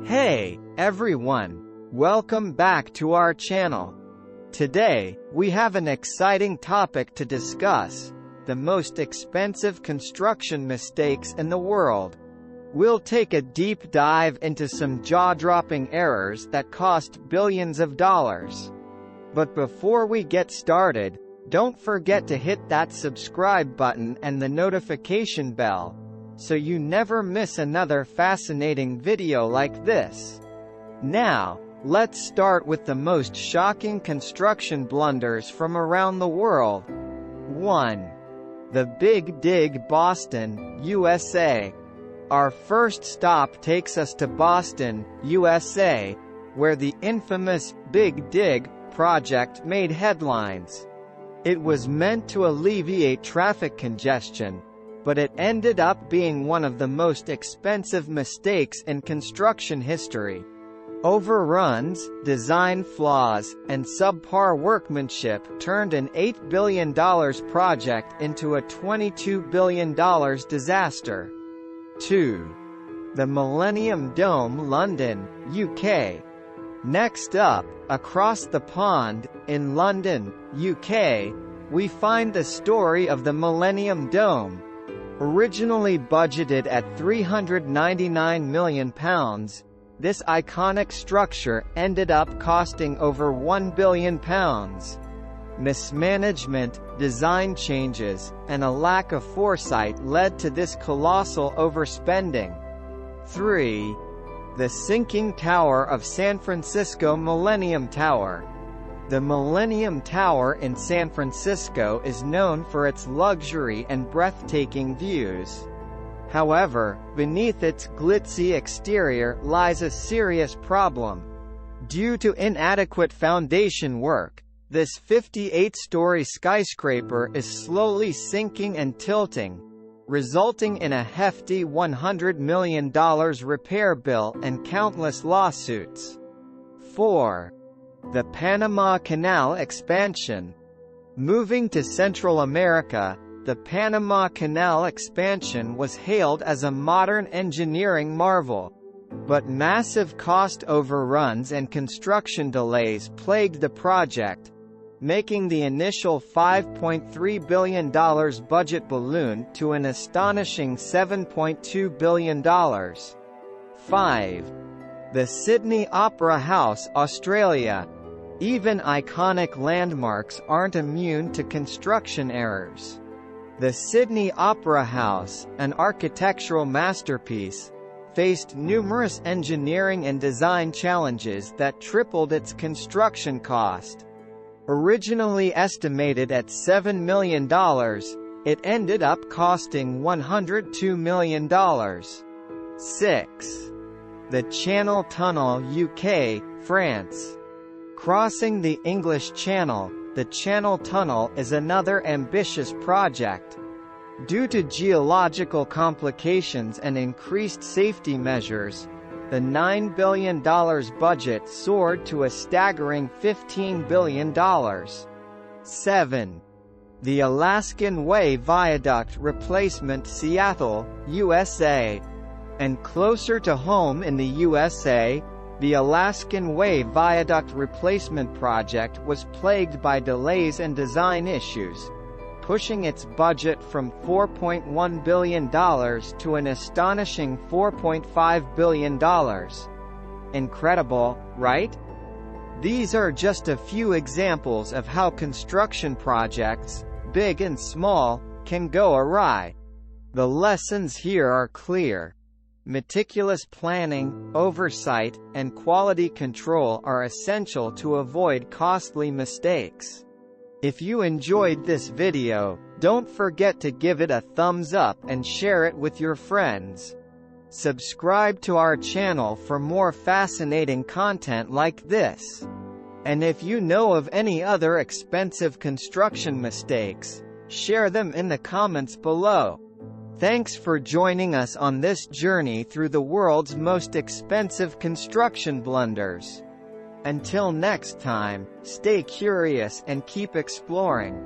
Hey, everyone! Welcome back to our channel. Today, we have an exciting topic to discuss: the most expensive construction mistakes in the world. We'll take a deep dive into some jaw-dropping errors that cost billions of dollars. But before we get started, don't forget to hit that subscribe button and the notification bell, so you never miss another fascinating video like this. Now, let's start with the most shocking construction blunders from around the world. 1. The Big Dig, Boston, USA. Our first stop takes us to Boston, USA, where the infamous Big Dig project made headlines. It was meant to alleviate traffic congestion, but it ended up being one of the most expensive mistakes in construction history. Overruns, design flaws, and subpar workmanship turned an $8 billion project into a $22 billion disaster. 2. The Millennium Dome, London, UK. Next up, across the pond, in London, UK, we find the story of the Millennium Dome. Originally budgeted at £399 million, this iconic structure ended up costing over £1 billion. Mismanagement, design changes, and a lack of foresight led to this colossal overspending. 3. The sinking tower of San Francisco, Millennium Tower. The Millennium Tower in San Francisco is known for its luxury and breathtaking views. However, beneath its glitzy exterior lies a serious problem. Due to inadequate foundation work, this 58-story skyscraper is slowly sinking and tilting, resulting in a hefty $100 million repair bill and countless lawsuits. 4. The Panama Canal expansion. Moving to Central America, the Panama Canal expansion was hailed as a modern engineering marvel. But massive cost overruns and construction delays plagued the project, making the initial $5.3 billion budget balloon to an astonishing $7.2 billion. 5. The Sydney Opera House, Australia. Even iconic landmarks aren't immune to construction errors. The Sydney Opera House, an architectural masterpiece, faced numerous engineering and design challenges that tripled its construction cost. Originally estimated at $7 million, it ended up costing $102 million. 6. The Channel Tunnel, UK, France. Crossing the English Channel, the Channel Tunnel is another ambitious project. Due to geological complications and increased safety measures, the $9 billion budget soared to a staggering $15 billion. 7. The Alaskan Way Viaduct replacement, Seattle, USA. And closer to home in the USA, the Alaskan Way Viaduct replacement project was plagued by delays and design issues, pushing its budget from $4.1 billion to an astonishing $4.5 billion. Incredible, right? These are just a few examples of how construction projects, big and small, can go awry. The lessons here are clear. Meticulous planning, oversight, and quality control are essential to avoid costly mistakes. If you enjoyed this video, don't forget to give it a thumbs up and share it with your friends. Subscribe to our channel for more fascinating content like this. And if you know of any other expensive construction mistakes, share them in the comments below. Thanks for joining us on this journey through the world's most expensive construction blunders. Until next time, stay curious and keep exploring.